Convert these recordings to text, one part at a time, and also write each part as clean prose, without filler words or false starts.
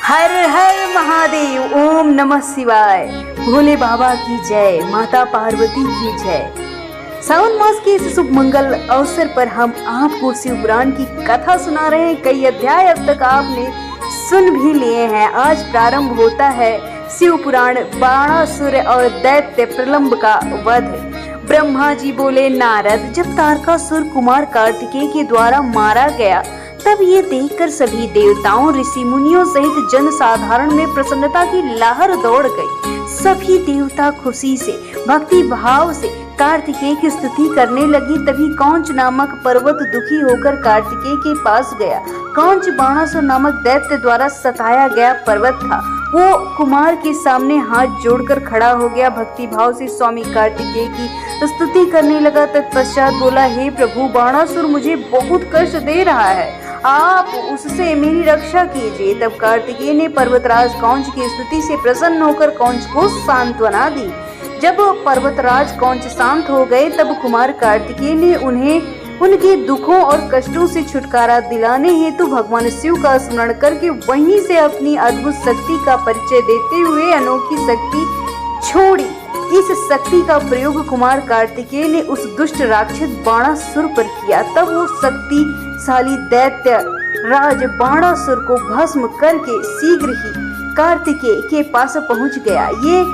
हर हर महादेव, ओम नमः शिवाय। भोले बाबा की जय, माता पार्वती की जय। सावन मास के इस शुभ मंगल अवसर पर हम आपको शिव पुराण की कथा सुना रहे हैं। कई अध्याय अब तक आपने सुन भी लिए हैं। आज प्रारंभ होता है शिव पुराण बाणासुर और दैत्य प्रलंब का वध। ब्रह्मा जी बोले, नारद, जब तारकासुर कुमार कार्तिकेय के द्वारा मारा गया तब ये देखकर सभी देवताओं, ऋषि मुनियों सहित जन साधारण में प्रसन्नता की लहर दौड़ गई। सभी देवता खुशी से, भक्ति भाव से कार्तिकेय की स्तुति करने लगी। तभी कौंच नामक पर्वत दुखी होकर कार्तिकेय के पास गया। कौंच बाणासुर नामक दैत्य द्वारा सताया गया पर्वत था। वो कुमार के सामने हाथ जोड़कर खड़ा हो गया। भक्ति भाव से स्वामी कार्तिकेय की स्तुति करने लगा। तत्पश्चात बोला, हे प्रभु, बाणासुर मुझे बहुत कष्ट दे रहा है, आप उससे मेरी रक्षा कीजिए। तब कार्तिकेय ने पर्वतराज कौंच की स्तुति से प्रसन्न होकर कौंच को सांत्वना दी। जब पर्वतराज कौंच शांत हो गए तब कुमार कार्तिकेय ने उन्हें उनके दुखों और कष्टों से छुटकारा दिलाने हेतु भगवान शिव का स्मरण करके वहीं से अपनी अद्भुत शक्ति का परिचय देते हुए अनोखी शक्ति छोड़ी। इस शक्ति का प्रयोग कुमार कार्तिकेय ने उस दुष्ट राक्षस बाणासुर पर किया। तब वो शक्तिशाली दैत्य राज बाणासुर को भस्म करके शीघ्र ही कार्तिकेय के पास पहुंच गया। ये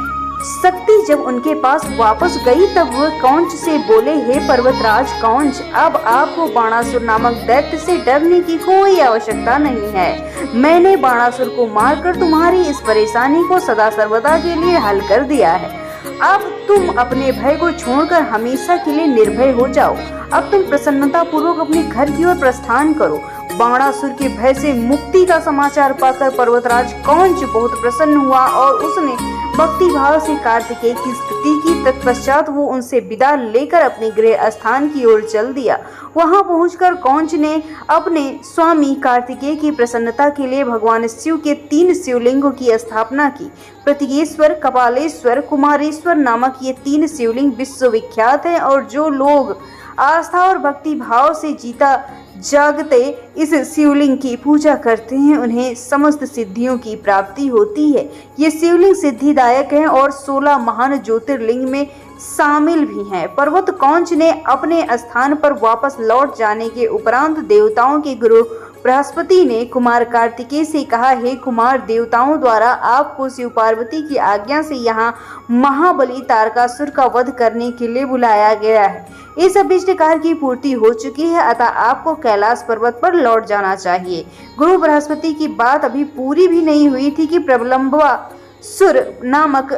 शक्ति जब उनके पास वापस गई तब वह कौंच से बोले, हे पर्वतराज कौंच, अब आपको बाणासुर नामक दैत्य से डरने की कोई आवश्यकता नहीं है। मैंने बाणासुर को मारकर तुम्हारी इस परेशानी को सदा सर्वदा के लिए हल कर दिया है। अब तुम अपने भय को छोड़कर हमेशा के लिए निर्भय हो जाओ। अब तुम प्रसन्नता पूर्वक अपने घर की ओर प्रस्थान करो। बाणासुर के भय से मुक्ति का समाचार पाकर पर्वतराज कौंच बहुत प्रसन्न हुआ और उसने भक्ति भाव से कार्तिकेय की स्तुति की। तत्पश्चात वो उनसे विदा लेकर अपने गृह स्थान की ओर चल दिया। वहां पहुंचकर कौंच ने अपने स्वामी कार्तिकेय की प्रसन्नता के लिए भगवान शिव के 3 शिवलिंगों की स्थापना की। प्रतिगेश्वर, कपालेश्वर, कुमारेश्वर नामक ये 3 शिवलिंग विश्वविख्यात हैं और जो लोग आस्था और भक्ति भाव से जीता जागते इस शिवलिंग की पूजा करते हैं उन्हें समस्त सिद्धियों की प्राप्ति होती है। ये शिवलिंग सिद्धिदायक हैं और 16 महान ज्योतिर्लिंग में शामिल भी हैं। पर्वत कौंच ने अपने स्थान पर वापस लौट जाने के उपरांत देवताओं के गुरु बृहस्पति ने कुमार कार्तिकेय से कहा, हे कुमार, देवताओं द्वारा आपको शिव पार्वती की आज्ञा से यहाँ महाबली तारकासुर का वध करने के लिए बुलाया गया है। इस अभीष्ट कार्य की पूर्ति हो चुकी है, अतः आपको कैलाश पर्वत पर लौट जाना चाहिए। गुरु बृहस्पति की बात अभी पूरी भी नहीं हुई थी कि प्रलंबासुर नामक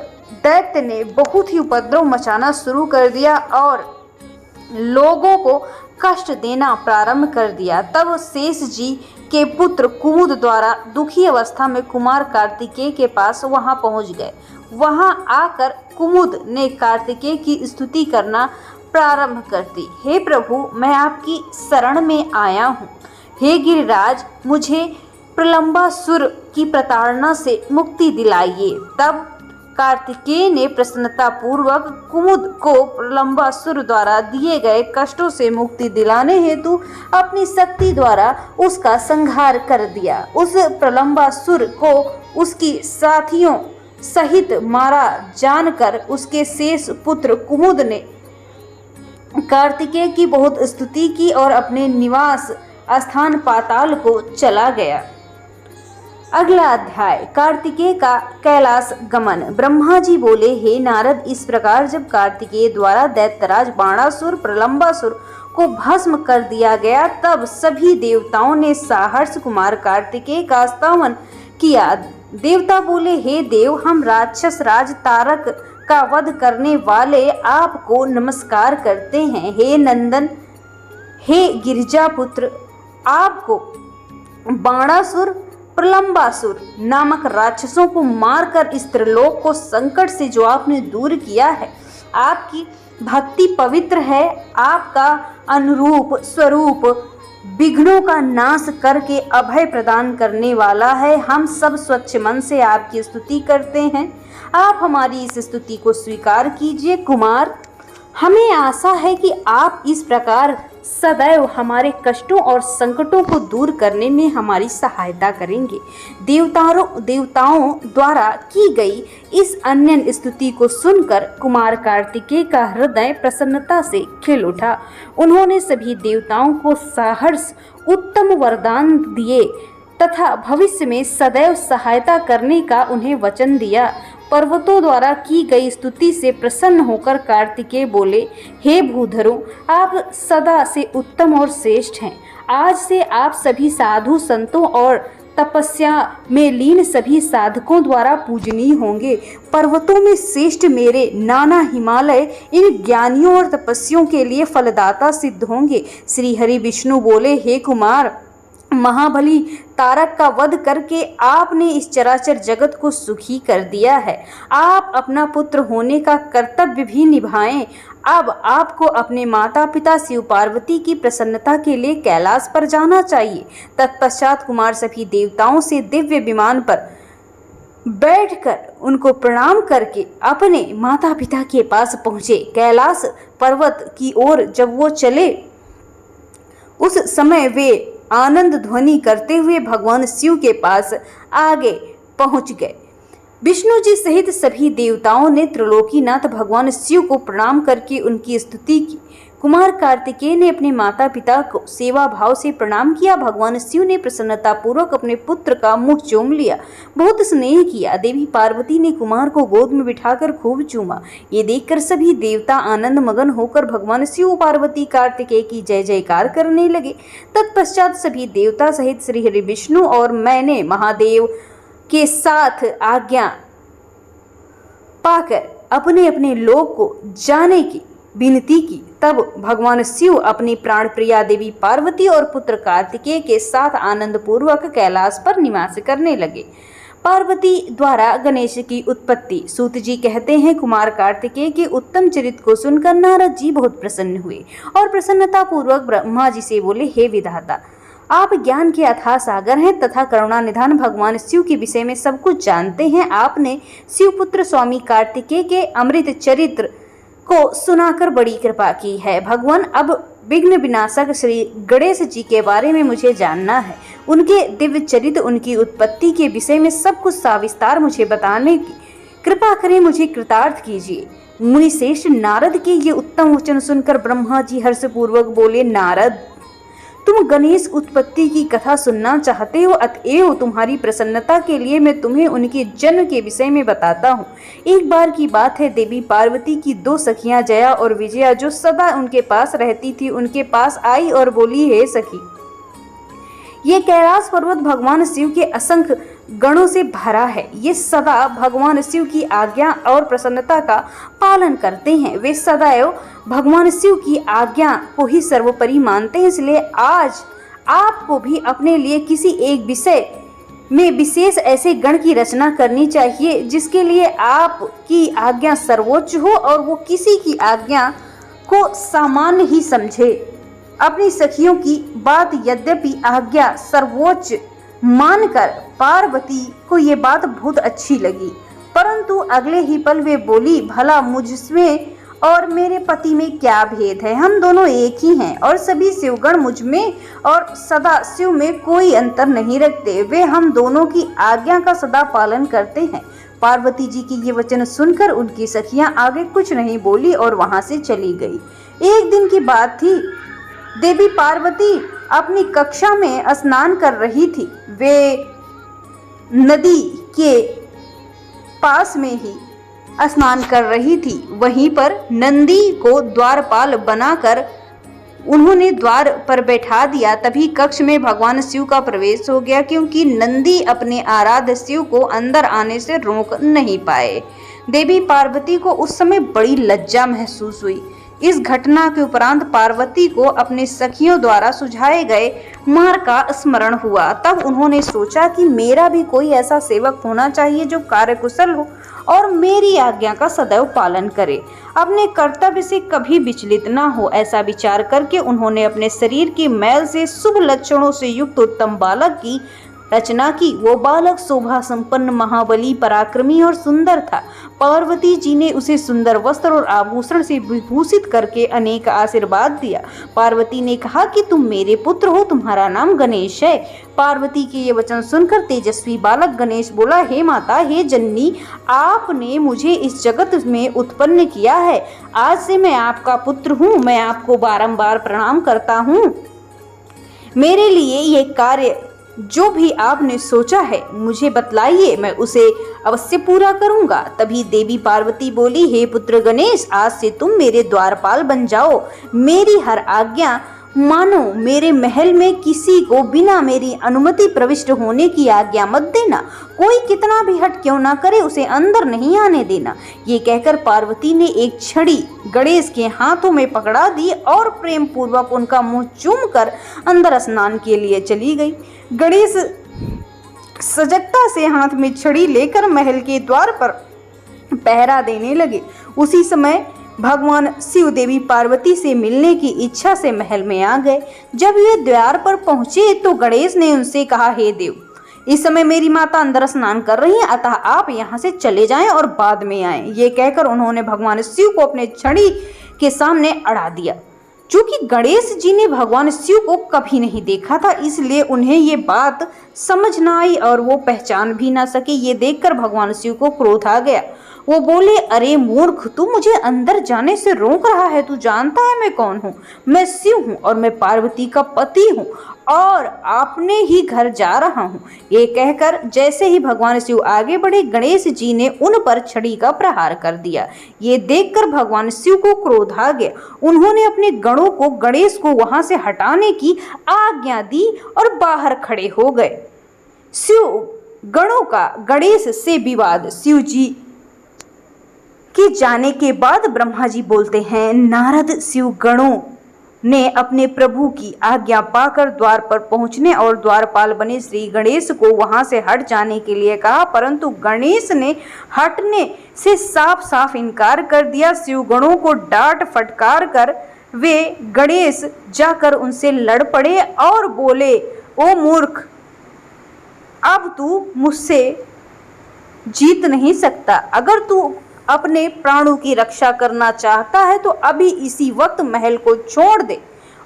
दैत्य ने बहुत ही उपद्रव मचाना शुरू कर दिया और लोगों को कष्ट देना प्रारंभ कर दिया। तब शेष जी के पुत्र कुमुद द्वारा दुखी अवस्था में कुमार कार्तिकेय के पास वहां पहुंच गए। वहां आकर कुमुद ने कार्तिकेय की स्तुति करना प्रारंभ कर दी। हे प्रभु, मैं आपकी शरण में आया हूँ। हे गिरिराज, मुझे प्रलंबासुर की प्रताड़ना से मुक्ति दिलाइए। तब कार्तिकेय ने प्रसन्नता पूर्वक कुमुद को प्रलंबासुर द्वारा दिए गए कष्टों से मुक्ति दिलाने हेतु अपनी शक्ति द्वारा उसका संहार कर दिया। उस प्रलंबासुर को उसकी साथियों सहित मारा जानकर उसके शेष पुत्र कुमुद ने कार्तिकेय की बहुत स्तुति की और अपने निवास स्थान पाताल को चला गया। अगला अध्याय, कार्तिकेय का कैलाश गमन। ब्रह्मा जी बोले, हे नारद, इस प्रकार जब कार्तिकेय द्वारा दैत्यराज बाणासुर प्रलंबासुर को भस्म कर दिया गया तब सभी देवताओं ने साहर्ष कुमार कार्तिकेय का स्तवन किया। देवता बोले, हे देव, हम राक्षस राज तारक का वध करने वाले आपको नमस्कार करते हैं। हे नंदन, हे गिरिजापुत्र, आपको बाणासुर प्रलंबासुर नामक राक्षसों को मारकर इस त्रिलोक को संकट से जो आपने दूर किया है, आपकी भक्ति पवित्र है। आपका अनुरूप स्वरूप विघ्नों का नाश करके अभय प्रदान करने वाला है। हम सब स्वच्छ मन से आपकी स्तुति करते हैं। आप हमारी इस स्तुति को स्वीकार कीजिए। कुमार, हमें आशा है कि आप इस प्रकार सदैव हमारे कष्टों और संकटों को दूर करने में हमारी सहायता करेंगे। देवताओं द्वारा की गई इस अन्य स्तुति को सुनकर कुमार कार्तिकेय का हृदय प्रसन्नता से खिल उठा। उन्होंने सभी देवताओं को सहर्ष उत्तम वरदान दिए तथा भविष्य में सदैव सहायता करने का उन्हें वचन दिया। पर्वतों द्वारा की गई स्तुति से प्रसन्न होकर कार्तिकेय बोले, हे भूधरों, आप सदा से उत्तम और श्रेष्ठ हैं। आज से आप सभी साधु संतों और तपस्या में लीन सभी साधकों द्वारा पूजनीय होंगे। पर्वतों में श्रेष्ठ मेरे नाना हिमालय इन ज्ञानियों और तपस्वियों के लिए फलदाता सिद्ध होंगे। श्री हरि विष्णु बोले, हे कुमार, महाबली तारक का वध करके आपने इस चराचर जगत को सुखी कर दिया है। आप अपना पुत्र होने का कर्तव्य भी निभाएं। अब आपको अपने माता पिता शिव पार्वती की प्रसन्नता के लिए कैलाश पर जाना चाहिए। तत्पश्चात कुमार सभी देवताओं से दिव्य विमान पर बैठकर उनको प्रणाम करके अपने माता पिता के पास पहुँचे। कैलाश पर्वत की ओर जब वो चले उस समय वे आनंद ध्वनि करते हुए भगवान शिव के पास आगे पहुंच गए। विष्णु जी सहित सभी देवताओं ने त्रिलोकीनाथ भगवान शिव को प्रणाम करके उनकी स्तुति की। कुमार कार्तिकेय ने अपने माता पिता को सेवा भाव से प्रणाम किया। भगवान शिव ने प्रसन्नता पूर्वक अपने पुत्र का मुंह चूम लिया, बहुत स्नेह किया। देवी पार्वती ने कुमार को गोद में बिठाकर खूब चूमा। ये देखकर सभी देवता आनंद मगन होकर भगवान शिव पार्वती कार्तिकेय की जय जयकार करने लगे। तत्पश्चात सभी देवता सहित श्री हरि विष्णु और मैंने महादेव के साथ आज्ञा पाकर अपने अपने लोक को जाने की विनती की। तब भगवान शिव अपनी प्राण प्रिया देवी पार्वती और पुत्र कार्तिकेय के साथ आनंद पूर्वक कैलाश पर निवास करने लगे। पार्वती द्वारा गणेश की उत्पत्ति। सूत जी कहते हैं, कुमार कार्तिकेय के उत्तम चरित्र को सुनकर नारद जी बहुत प्रसन्न हुए और प्रसन्नता पूर्वक ब्रह्मा जी से बोले, हे विधाता, आप ज्ञान के अथाह सागर हैं तथा करुणा निधान भगवान शिव के विषय में सब कुछ जानते हैं। आपने शिवपुत्र स्वामी कार्तिकेय के अमृत चरित्र को सुनाकर बड़ी कृपा की है। भगवान, अब विघ्न विनाशक श्री गणेश जी के बारे में मुझे जानना है। उनके दिव्य चरित्र, उनकी उत्पत्ति के विषय में सब कुछ सविस्तार मुझे बताने की कृपा करें, मुझे कृतार्थ कीजिए। मुनि श्रेष्ठ नारद के ये उत्तम वचन सुनकर ब्रह्मा जी हर्षपूर्वक बोले, नारद, तुम गणेश उत्पत्ति की कथा सुनना चाहते हो, अतएव तुम्हारी प्रसन्नता के लिए मैं तुम्हें उनके जन्म के विषय में बताता हूँ। एक बार की बात है, देवी पार्वती की दो सखियां जया और विजया जो सदा उनके पास रहती थी, उनके पास आई और बोली, हे सखी, ये कैलाश पर्वत भगवान शिव के असंख्य गणों से भरा है। ये सदा भगवान शिव की आज्ञा और प्रसन्नता का पालन करते हैं। वे सदैव भगवान शिव की आज्ञा को ही सर्वोपरि मानते हैं। इसलिए आज आपको भी अपने लिए किसी एक विषय में विशेष ऐसे गण की रचना करनी चाहिए जिसके लिए आपकी आज्ञा सर्वोच्च हो और वो किसी की आज्ञा को सामान्य ही समझे। अपनी सखियों की बात यद्यपि आज्ञा सर्वोच्च मानकर पार्वती को ये बात बहुत अच्छी लगी, परंतु अगले ही पल वे बोली, भला मुझमें और मेरे पति में क्या भेद है? हम दोनों एक ही हैं और सभी शिवगण मुझ में और सदा शिव में कोई अंतर नहीं रखते। वे हम दोनों की आज्ञा का सदा पालन करते हैं। पार्वती जी की ये वचन सुनकर उनकी सखियां आगे कुछ नहीं बोली और वहां से चली गई। एक दिन की बात थी, देवी पार्वती अपनी कक्षा में स्नान कर रही थी। वे नदी के पास में ही स्नान कर रही थी। वहीं पर नंदी को द्वारपाल बनाकर उन्होंने द्वार पर बैठा दिया। तभी कक्ष में भगवान शिव का प्रवेश हो गया, क्योंकि नंदी अपने आराध्य शिव को अंदर आने से रोक नहीं पाए। देवी पार्वती को उस समय बड़ी लज्जा महसूस हुई। इस घटना के उपरांत पार्वती को अपने सखियों द्वारा सुझाए गए मार्ग का स्मरण हुआ। तब उन्होंने सोचा कि मेरा भी कोई ऐसा सेवक होना चाहिए जो कार्यकुशल हो और मेरी आज्ञा का सदैव पालन करे, अपने कर्तव्य से कभी विचलित न हो। ऐसा विचार करके उन्होंने अपने शरीर की मैल से शुभ लक्षणों से युक्त उत्तम बालक की रचना की। वो बालक शोभा संपन्न, महाबली, पराक्रमी और सुंदर था। पार्वती जी ने उसे सुंदर वस्त्र और आभूषण से विभूषित करके अनेक आशीर्वाद दिया। पार्वती ने कहा कि तुम मेरे पुत्र हो, तुम्हारा नाम गणेश है। पार्वती के ये वचन सुनकर तेजस्वी बालक गणेश बोला, हे माता, हे जननी, आपने मुझे इस जगत में उत्पन्न किया है। आज से मैं आपका पुत्र हूँ। मैं आपको बारंबार प्रणाम करता हूँ। मेरे लिए ये कार्य जो भी आपने सोचा है मुझे बतलाइए, मैं उसे अवश्य पूरा करूंगा। तभी देवी पार्वती बोली, हे पुत्र गणेश, आज से तुम मेरे द्वारपाल बन जाओ। मेरी हर आज्ञा मानो। मेरे महल में किसी को बिना मेरी अनुमति प्रविष्ट होने की आज्ञा मत देना। कोई कितना भी हट क्यों ना करे, उसे अंदर नहीं आने देना। ये कहकर पार्वती ने एक छड़ी गणेश के हाथों में पकड़ा दी और प्रेम पूर्वक उनका मुंह चूमकर अंदर स्नान के लिए चली गई। गणेश सजगता से हाथ में छड़ी लेकर महल के द्वार पर पहरा देने लगे। उसी समय भगवान शिव देवी पार्वती से मिलने की इच्छा से महल में आ गए। जब वे द्वार पर पहुंचे तो गणेश ने उनसे कहा, हे देव, इस समय मेरी माता अंदर स्नान कर रही हैं, अतः आप यहाँ से चले जाएं और बाद में आएं। ये कहकर उन्होंने भगवान शिव को अपने छड़ी के सामने अड़ा दिया। चूंकि गणेश जी ने भगवान शिव को कभी नहीं देखा था, इसलिए उन्हें ये बात समझ न आई और वो पहचान भी ना सके। ये देखकर भगवान शिव को क्रोध आ गया। वो बोले, अरे मूर्ख, तू मुझे अंदर जाने से रोक रहा है। तू जानता है मैं कौन हूँ? मैं शिव हूँ और मैं पार्वती का पति हूँ और अपने ही घर जा रहा हूँ। ये कहकर जैसे ही भगवान शिव आगे बढ़े, गणेश जी ने उन पर छड़ी का प्रहार कर दिया। ये देखकर भगवान शिव को क्रोध आ गया। उन्होंने अपने गणों को गणेश को वहां से हटाने की आज्ञा दी और बाहर खड़े हो गए। शिव गणों का गणेश से विवाद। शिव जी के जाने के बाद ब्रह्मा जी बोलते हैं, नारद शिव गणों ने अपने प्रभु की आज्ञा पाकर द्वार पर पहुंचने और द्वारपाल बने श्री गणेश को वहां से हट जाने के लिए कहा, परंतु गणेश ने हटने से साफ साफ इनकार कर दिया। शिव गणों को डांट फटकार कर वे गणेश जाकर उनसे लड़ पड़े और बोले, ओ मूर्ख, अब तू मुझसे जीत नहीं सकता। अगर तू अपने प्राणों की रक्षा करना चाहता है तो अभी इसी वक्त महल को छोड़ दे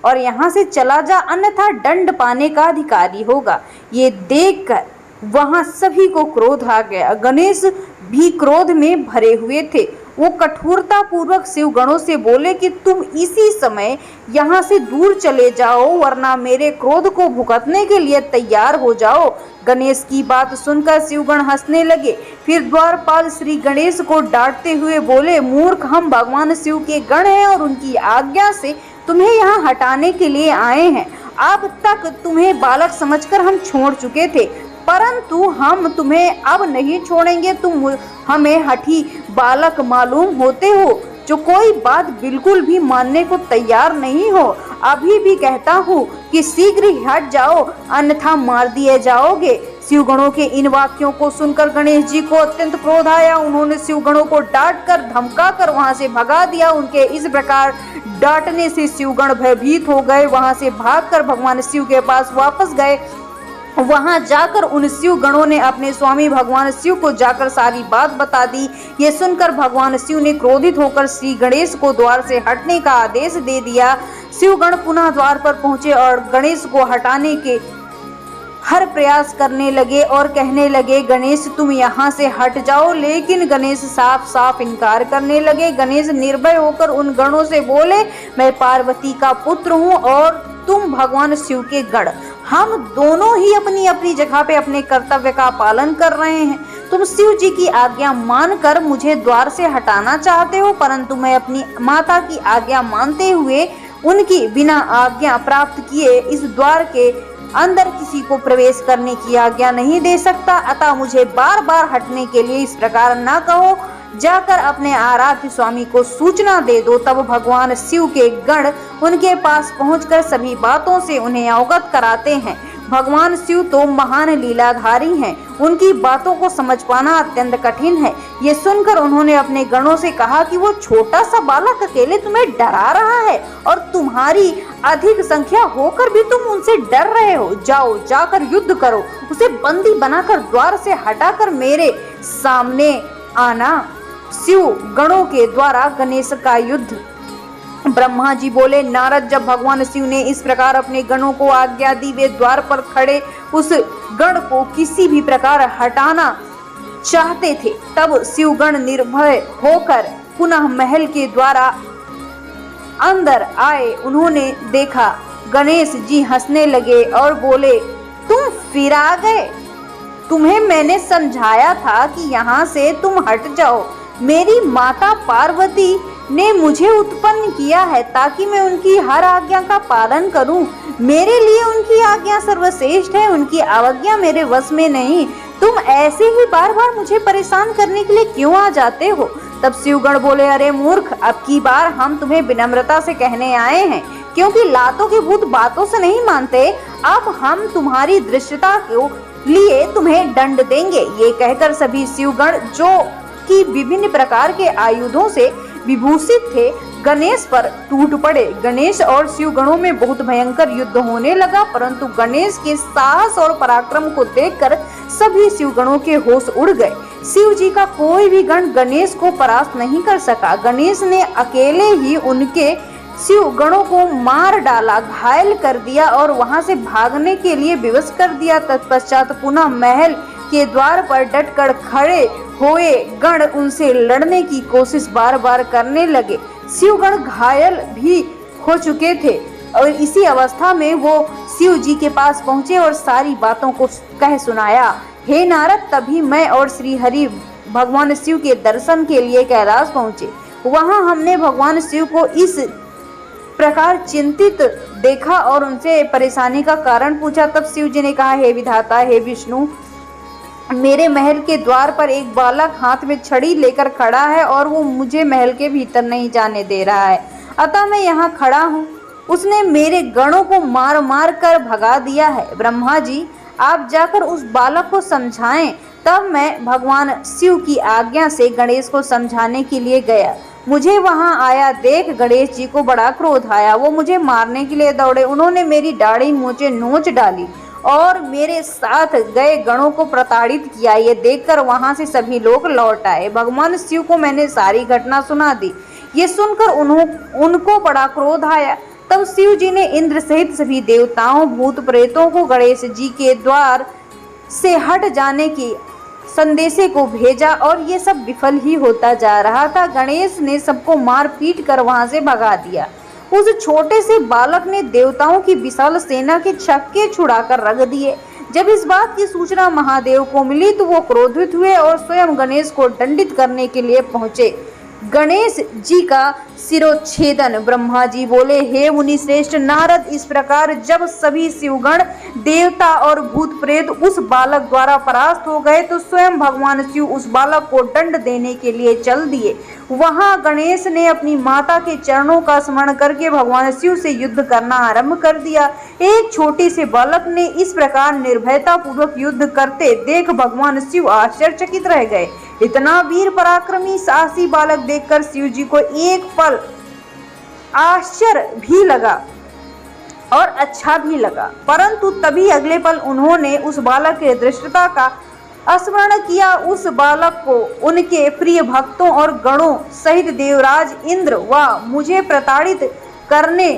और यहाँ से चला जा, अन्यथा दंड पाने का अधिकारी होगा। ये देखकर वहां सभी को क्रोध आ गया। गणेश भी क्रोध में भरे हुए थे। वो कठोरता पूर्वक शिव गणों से बोले कि तुम इसी समय यहाँ से दूर चले जाओ, वरना मेरे क्रोध को भुगतने के लिए तैयार हो जाओ। गणेश की बात सुनकर शिवगण हंसने लगे। फिर द्वारपाल श्री गणेश को डांटते हुए बोले, मूर्ख, हम भगवान शिव के गण हैं और उनकी आज्ञा से तुम्हें यहाँ हटाने के लिए आए हैं। अब तक तुम्हें बालक समझकर हम छोड़ चुके थे, परंतु हम तुम्हें अब नहीं छोड़ेंगे। तुम हमें हठी बालक मालूम होते हो, जो कोई बात बिल्कुल भी मानने को तैयार नहीं हो। अभी भी कहता हूँ कि शीघ्र ही हट जाओ, अन्यथा मार दिए जाओगे। शिवगणों के इन वाक्यों को सुनकर गणेश जी को अत्यंत क्रोध आया। उन्होंने शिवगणों को डांट कर धमका कर वहां से भगा दिया। उनके इस प्रकार डांटने से शिवगण भयभीत हो गए। वहां से भागकर भगवान शिव के पास वापस गए। वहां जाकर उन शिव गणों ने अपने स्वामी भगवान शिव को जाकर सारी बात बता दी। ये सुनकर भगवान शिव ने क्रोधित होकर श्री गणेश को द्वार से हटने का आदेश दे दिया। शिवगण पुनः द्वार पर पहुंचे और गणेश को हटाने के हर प्रयास करने लगे और कहने लगे, गणेश तुम यहाँ से हट जाओ। लेकिन गणेश साफ साफ इनकार करने लगे। गणेश निर्भय होकर उन गणों से बोले, मैं पार्वती का पुत्र हूँ और तुम भगवान शिव के गण। हम दोनों ही अपनी अपनी जगह पे अपने कर्तव्य का पालन कर रहे हैं। तुम शिव जी की आज्ञा मानकर मुझे द्वार से हटाना चाहते हो, परंतु मैं अपनी माता की आज्ञा मानते हुए उनकी बिना आज्ञा प्राप्त किए इस द्वार के अंदर किसी को प्रवेश करने की आज्ञा नहीं दे सकता। अतः मुझे बार बार हटने के लिए इस प्रकार न कहो। जाकर अपने आराध्य स्वामी को सूचना दे दो। तब भगवान शिव के गण उनके पास पहुंचकर सभी बातों से उन्हें अवगत कराते हैं। भगवान शिव तो महान लीलाधारी हैं, उनकी बातों को समझ पाना अत्यंत कठिन है। ये सुनकर उन्होंने अपने गणों से कहा कि वो छोटा सा बालक अकेले तुम्हें डरा रहा है और तुम्हारी अधिक संख्या होकर भी तुम उनसे डर रहे हो। जाओ, जाकर युद्ध करो, उसे बंदी बनाकर द्वार से हटाकर मेरे सामने आना। शिव गणों के द्वारा गणेश का युद्ध। ब्रह्मा जी बोले, नारद, जब भगवान शिव ने इस प्रकार अपने गणों को आज्ञा दी, वे द्वार पर खड़े उस गण को किसी भी प्रकार हटाना चाहते थे। तब शिवगण निर्भय होकर पुनः महल के द्वारा अंदर आए। उन्होंने देखा, गणेश जी हंसने लगे और बोले, तुम फिर आ गए। तुम्हें मैंने समझाया था कि यहाँ से तुम हट जाओ। मेरी माता पार्वती ने मुझे उत्पन्न किया है ताकि मैं उनकी हर आज्ञा का पालन करूं। मेरे लिए उनकी आज्ञा सर्वश्रेष्ठ है, उनकी अवज्ञा मेरे वश में नहीं। तुम ऐसे ही बार बार मुझे परेशान करने के लिए क्यों आ जाते हो? तब शिवगण बोले, अरे मूर्ख, अब की बार हम तुम्हें विनम्रता से कहने आए हैं, क्योंकि लातों के भूत बातों से नहीं मानते। अब हम तुम्हारी दृष्टता के लिए तुम्हें दंड देंगे। ये कहकर सभी शिवगण, जो कि विभिन्न प्रकार के आयुधों से विभूषित थे, गणेश पर टूट पड़े। गणेश और शिवगणों में बहुत भयंकर युद्ध होने लगा, परंतु गणेश के साहस और पराक्रम को देखकर सभी शिवगणों के होश उड़ गए। शिव जी का कोई भी गण गणेश को परास्त नहीं कर सका। गणेश ने अकेले ही उनके शिवगणों को मार डाला, घायल कर दिया और वहां से भागने के लिए विवश कर दिया। तत्पश्चात पुनः महल के द्वार पर डटकर खड़े हुए गण उनसे लड़ने की कोशिश बार बार करने लगे। शिवगण घायल भी हो चुके थे और इसी अवस्था में वो शिव जी के पास पहुंचे और सारी बातों को कह सुनाया। हे नारद, तभी मैं और श्री हरि भगवान शिव के दर्शन के लिए कैलाश पहुंचे। वहां हमने भगवान शिव को इस प्रकार चिंतित देखा और उनसे परेशानी का कारण पूछा। तब शिव जी ने कहा, हे विधाता, हे विष्णु, मेरे महल के द्वार पर एक बालक हाथ में छड़ी लेकर खड़ा है और वो मुझे महल के भीतर नहीं जाने दे रहा है, अतः मैं यहाँ खड़ा हूँ। उसने मेरे गणों को मार मार कर भगा दिया है। ब्रह्मा जी, आप जाकर उस बालक को समझाएं। तब मैं भगवान शिव की आज्ञा से गणेश को समझाने के लिए गया। मुझे वहां आया देख गणेश जी को बड़ा क्रोध आया। वो मुझे मारने के लिए दौड़े। उन्होंने मेरी दाढ़ी मुझे नोच डाली और मेरे साथ गए गणों को प्रताड़ित किया। ये देखकर वहां से सभी लोग लौट आए। भगवान शिव को मैंने सारी घटना सुना दी। ये सुनकर उनको बड़ा क्रोध आया। तब शिव जी ने इंद्र सहित सभी देवताओं, भूत प्रेतों को गणेश जी के द्वार से हट जाने की संदेशे को भेजा और ये सब विफल ही होता जा रहा था। गणेश ने सबको मार पीट कर वहां से भगा दिया। उस छोटे से बालक ने देवताओं की विशाल सेना के छक्के छुड़ाकर रख दिए। जब इस बात की सूचना महादेव को मिली तो वो क्रोधित हुए और स्वयं गणेश को दंडित करने के लिए पहुंचे। गणेश जी का सिरोच्छेदन। ब्रह्मा जी बोले, हे मुनि श्रेष्ठ नारद, इस प्रकार जब सभी शिवगण, देवता और भूत प्रेत उस बालक द्वारा परास्त हो गए तो स्वयं भगवान शिव उस बालक को दंड देने के लिए चल दिए। वहां गणेश ने अपनी माता के चरणों का स्मरण करके भगवान शिव से युद्ध करना आरंभ कर दिया। एक छोटे से बालक ने इस प्रकार निर्भयता पूर्वक युद्ध करते देख भगवान शिव आश्चर्यचकित रह गए। इतना वीर पराक्रमी साहसी बालक देखकर शिव जी को एक पल आश्चर्य भी लगा और अच्छा भी लगा, परंतु तभी अगले पल उन्होंने उस बालक के धृष्टता का स्मरण किया। उस बालक को उनके प्रिय भक्तों और गणों सहित देवराज इंद्र व मुझे प्रताड़ित करने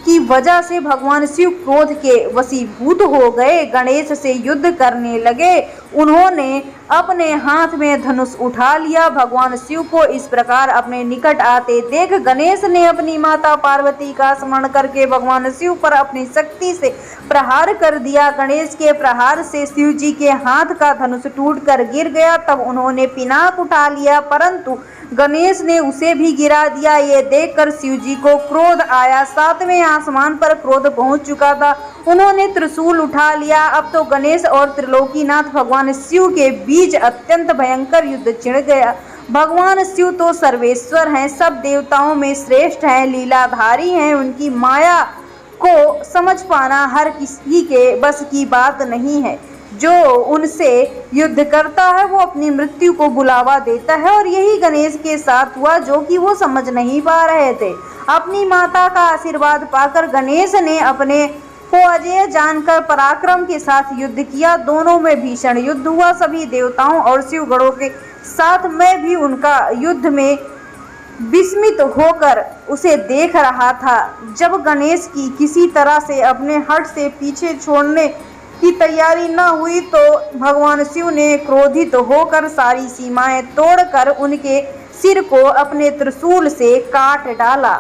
की वजह से भगवान शिव क्रोध के वशीभूत हो गए, गणेश से युद्ध करने लगे। उन्होंने अपने हाथ में धनुष उठा लिया। भगवान शिव को इस प्रकार अपने निकट आते देख गणेश ने अपनी माता पार्वती का स्मरण करके भगवान शिव पर अपनी शक्ति से प्रहार कर दिया। गणेश के प्रहार से शिव जी के हाथ का धनुष टूटकर गिर गया। तब उन्होंने पिनाक उठा लिया, परंतु गणेश ने उसे भी गिरा दिया। ये देखकर शिव जी को क्रोध आया। सातवें आसमान पर क्रोध पहुंच चुका था। उन्होंने त्रिशूल उठा लिया। अब तो गणेश और त्रिलोकीनाथ भगवान शिव के बीच अत्यंत भयंकर युद्ध छिड़ गया। भगवान शिव तो सर्वेश्वर हैं, सब देवताओं में श्रेष्ठ हैं, लीलाधारी हैं। उनकी माया को समझ पाना हर किसी के बस की बात नहीं है। जो उनसे युद्ध करता है वो अपनी मृत्यु को बुलावा देता है, और यही गणेश के साथ हुआ, जो कि वो समझ नहीं पा रहे थे। अपनी माता का आशीर्वाद पाकर गणेश ने अपने को अजेय जानकर पराक्रम के साथ युद्ध किया। दोनों में भीषण युद्ध हुआ। सभी देवताओं और शिव गणों के साथ मैं भी उनका युद्ध में विस्मित होकर उसे देख रहा था। जब गणेश की किसी तरह से अपने हट से पीछे छोड़ने की तैयारी न हुई तो भगवान शिव ने क्रोधित होकर सारी सीमाएं तोड़कर उनके सिर को अपने त्रिशूल से काट डाला।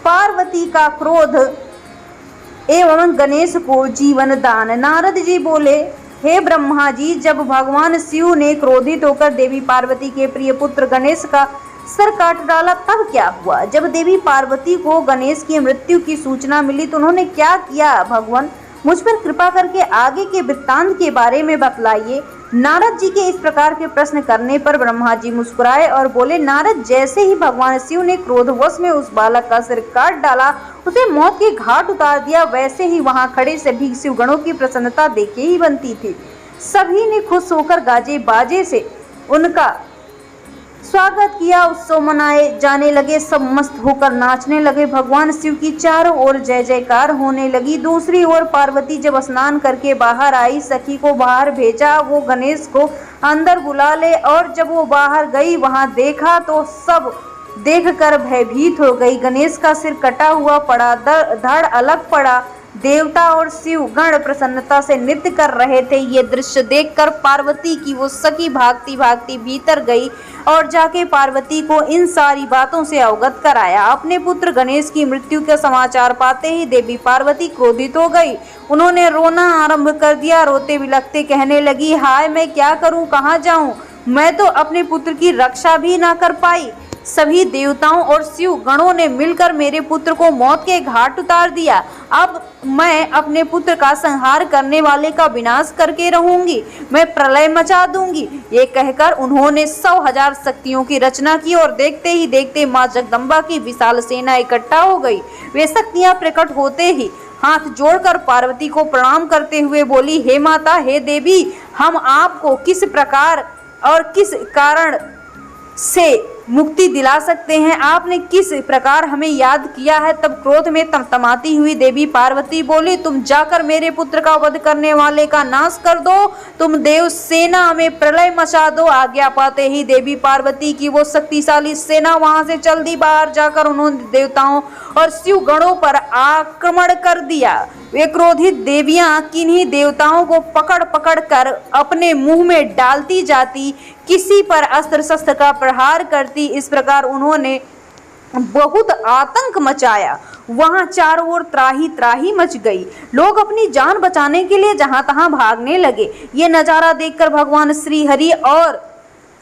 पार्वती का क्रोध एवं गणेश को जीवन दान। नारद जी बोले, हे ब्रह्मा जी, जब भगवान शिव ने क्रोधित होकर देवी पार्वती के प्रिय पुत्र गणेश का सर काट डाला तब क्या हुआ? जब देवी पार्वती को गणेश की मृत्यु की सूचना मिली तो उन्होंने क्या किया? भगवान मुझ पर कृपा करके आगे के वृत्तांत के बारे में बतलाइए। नारद जी के इस प्रकार के प्रश्न करने पर ब्रह्मा जी मुस्कुराए और बोले, नारद, जैसे ही भगवान शिव ने क्रोधवश में उस बालक का सिर काट डाला, उसे मौत के घाट उतार दिया, वैसे ही वहां खड़े सभी शिवगणों की प्रसन्नता देखे ही बनती थी। सभी ने खुश होकर गाजे बाजे से उनका स्वागत किया, उत्सव मनाए जाने लगे, सब मस्त होकर नाचने लगे। भगवान शिव की चारों ओर जय जयकार होने लगी। दूसरी ओर पार्वती जब स्नान करके बाहर आई, सखी को बाहर भेजा वो गणेश को अंदर बुला ले, और जब वो बाहर गई वहां देखा तो सब देखकर भयभीत हो गई। गणेश का सिर कटा हुआ पड़ा, धड़ अलग पड़ा। देवता और शिव गण प्रसन्नता से नृत्य कर रहे थे। ये दृश्य देखकर पार्वती की वो सखी भागती भागती भीतर गई और जाके पार्वती को इन सारी बातों से अवगत कराया। अपने पुत्र गणेश की मृत्यु का समाचार पाते ही देवी पार्वती क्रोधित हो गई। उन्होंने रोना आरंभ कर दिया। रोते बिलखते कहने लगी, हाय, मैं क्या करूं, कहां जाऊं? मैं तो अपने पुत्र की रक्षा भी ना कर पाई। सभी देवताओं और शिव गणों ने मिलकर मेरे पुत्र को मौत के घाट उतार दिया। अब मैं अपने पुत्र का संहार करने वाले का विनाश करके रहूंगी, मैं प्रलय मचा दूंगी। ये कहकर उन्होंने 100,000 शक्तियों की रचना की और देखते ही देखते मां जगदम्बा की विशाल सेना इकट्ठा हो गई। वे शक्तियां प्रकट होते ही हाथ जोड़कर पार्वती को प्रणाम करते हुए बोली, हे माता, हे देवी, हम आपको किस प्रकार और किस कारण से मुक्ति दिला सकते हैं? आपने किस प्रकार हमें याद किया है? तब क्रोध में तमतमाती हुई देवी पार्वती बोली, तुम जाकर मेरे पुत्र का वध करने वाले का नाश कर दो, तुम देव सेना में प्रलय मचा दो। आज्ञा पाते ही देवी पार्वती की वो शक्तिशाली सेना वहां से चल दी। बाहर जाकर उन्होंने देवताओं और शिव गणों पर आक्रमण कर दिया। वे क्रोधित देवियां किन्हीं देवताओं को पकड़ पकड़ कर अपने मुंह में डालती जाती, किसी पर अस्त्र शस्त्र का प्रहार करती। इस प्रकार उन्होंने बहुत आतंक मचाया। वहां चारों ओर त्राही त्राही मच गई। लोग अपनी जान बचाने के लिए जहां तहां भागने लगे। ये नजारा देखकर भगवान श्री हरि और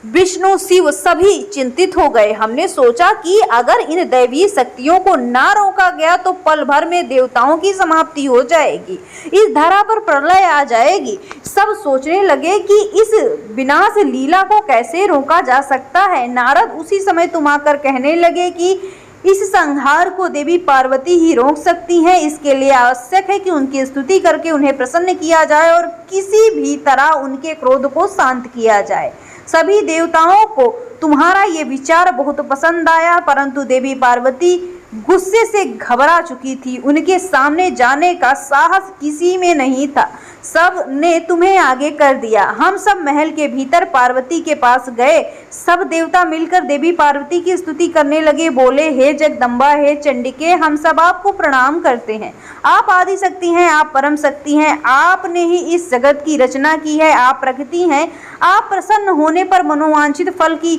विष्णु शिव सभी चिंतित हो गए। हमने सोचा कि अगर इन दैवीय शक्तियों को ना रोका गया तो पल भर में देवताओं की समाप्ति हो जाएगी, इस धरा पर प्रलय आ जाएगी। सब सोचने लगे कि इस विनाश लीला को कैसे रोका जा सकता है। नारद उसी समय तुम आकर कहने लगे कि इस संहार को देवी पार्वती ही रोक सकती हैं। इसके लिए आवश्यक है कि उनकी स्तुति करके उन्हें प्रसन्न किया जाए और किसी भी तरह उनके क्रोध को शांत किया जाए। सभी देवताओं को तुम्हारा ये विचार बहुत पसंद आया, परंतु देवी पार्वती गुस्से से घबरा चुकी थी। उनके सामने जाने का साहस किसी में नहीं था। सब ने तुम्हें आगे कर दिया। हम सब महल के भीतर पार्वती के पास गए। सब देवता मिलकर देवी पार्वती की स्तुति करने लगे। बोले, हे जगदम्बा, हे चंडिके, हम सब आपको प्रणाम करते हैं। आप आदि शक्ति हैं, आप परम शक्ति हैं। आपने ही इस जगत की रचना की है। आप प्रकृति हैं। आप प्रसन्न होने पर मनोवांछित फल की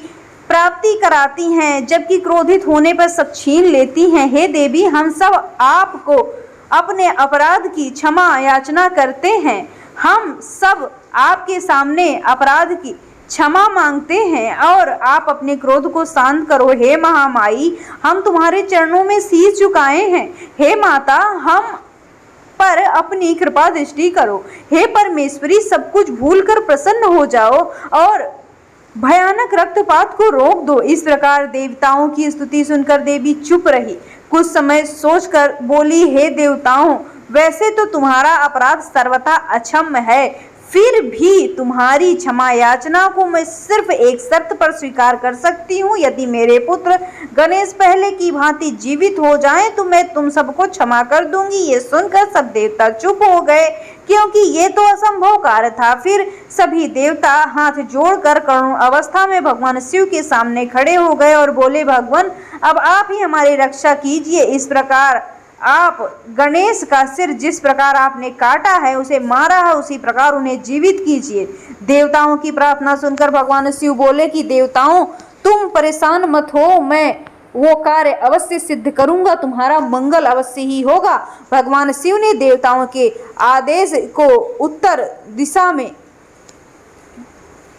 प्राप्ति कराती हैं, जबकि क्रोधित होने पर सब छीन लेती हैं। हे देवी, हम सब आपको अपने अपराध की क्षमा याचना करते हैं। हम सब आपके सामने अपराध की क्षमा मांगते हैं और आप अपने क्रोध को शांत करो। हे महामाई, हम तुम्हारे चरणों में शीश झुकाए हैं। हे माता, हम पर अपनी कृपा दृष्टि करो। हे परमेश्वरी, सब कुछ भूलकर प्रसन्न हो जाओ और भयानक रक्तपात को रोक दो। इस प्रकार देवताओं की स्तुति सुनकर देवी चुप रही। कुछ समय सोचकर बोली, हे देवताओं, वैसे तो तुम्हारा अपराध सर्वथा अक्षम्य है, फिर भी तुम्हारी क्षमा याचना को मैं सिर्फ एक शर्त पर स्वीकार कर सकती हूँ। यदि मेरे पुत्र गणेश पहले की भांति जीवित हो जाएं तो मैं तुम सबको क्षमा कर दूंगी। ये सुनकर सब देवता चुप हो गए, क्योंकि ये तो असंभव कार्य था। फिर सभी देवता हाथ जोड़कर करुण अवस्था में भगवान शिव के सामने खड़े हो गए और बोले, भगवान, अब आप ही हमारी रक्षा कीजिए। इस प्रकार आप गणेश का सिर जिस प्रकार आपने काटा है, उसे मारा है, उसी प्रकार उन्हें जीवित कीजिए। देवताओं की प्रार्थना सुनकर भगवान शिव बोले कि देवताओं, तुम परेशान मत हो, मैं वो कार्य अवश्य सिद्ध करूंगा, तुम्हारा मंगल अवश्य ही होगा। भगवान शिव ने देवताओं के आदेश को उत्तर दिशा में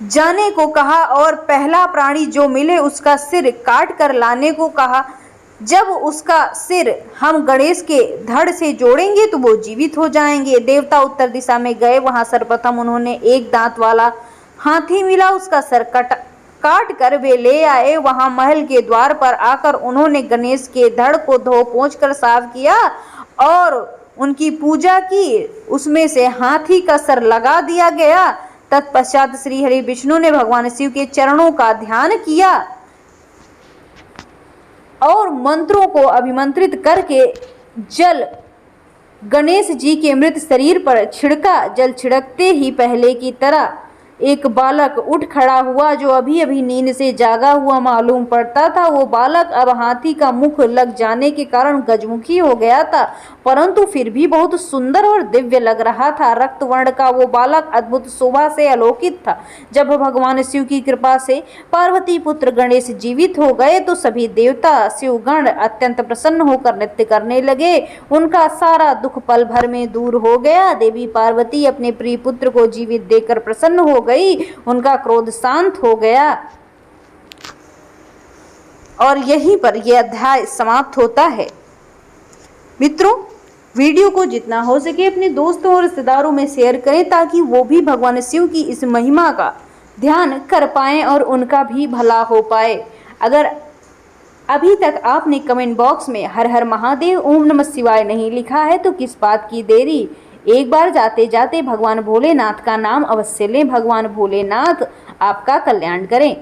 जाने को कहा और पहला प्राणी जो मिले उसका सिर काट कर लाने को कहा। जब उसका सिर हम गणेश के धड़ से जोड़ेंगे तो वो जीवित हो जाएंगे। देवता उत्तर दिशा में गए। वहां सर्वप्रथम उन्होंने एक दांत वाला हाथी मिला, उसका सर काट कर वे ले आए। वहां महल के द्वार पर आकर उन्होंने गणेश के धड़ को धो पोंछ कर साफ किया और उनकी पूजा की। उसमें से हाथी का सर लगा दिया गया। तत्पश्चात श्री हरि विष्णु ने भगवान शिव के चरणों का ध्यान किया और मंत्रों को अभिमंत्रित करके जल गणेश जी के मृत शरीर पर छिड़का। जल छिड़कते ही पहले की तरह एक बालक उठ खड़ा हुआ जो अभी अभी नींद से जागा हुआ मालूम पड़ता था। वो बालक अब हाथी का मुख लग जाने के कारण गजमुखी हो गया था, परंतु फिर भी बहुत सुंदर और दिव्य लग रहा था। रक्त वर्ण का वो बालक अद्भुत शोभा से अलौकित था। जब भगवान शिव की कृपा से पार्वती पुत्र गणेश जीवित हो गए तो सभी देवता शिवगण अत्यंत प्रसन्न होकर नृत्य करने लगे। उनका सारा दुख पल भर में दूर हो गया। देवी पार्वती अपने प्रिय पुत्र को जीवित देखकर प्रसन्न हो गई। उनका क्रोध शांत हो गया और यहीं पर यह अध्याय समाप्त होता है। मित्रों, वीडियो को जितना हो सके अपने दोस्तों और रिश्तेदारों में शेयर करें ताकि वो भी भगवान शिव की इस महिमा का ध्यान कर पाएं और उनका भी भला हो पाए। अगर अभी तक आपने कमेंट बॉक्स में हर हर महादेव ओम नमः शिवाय नहीं लिखा है तो किस बात की देरी, एक बार जाते जाते भगवान भोलेनाथ का नाम अवश्य लें। भगवान भोलेनाथ आपका कल्याण करें।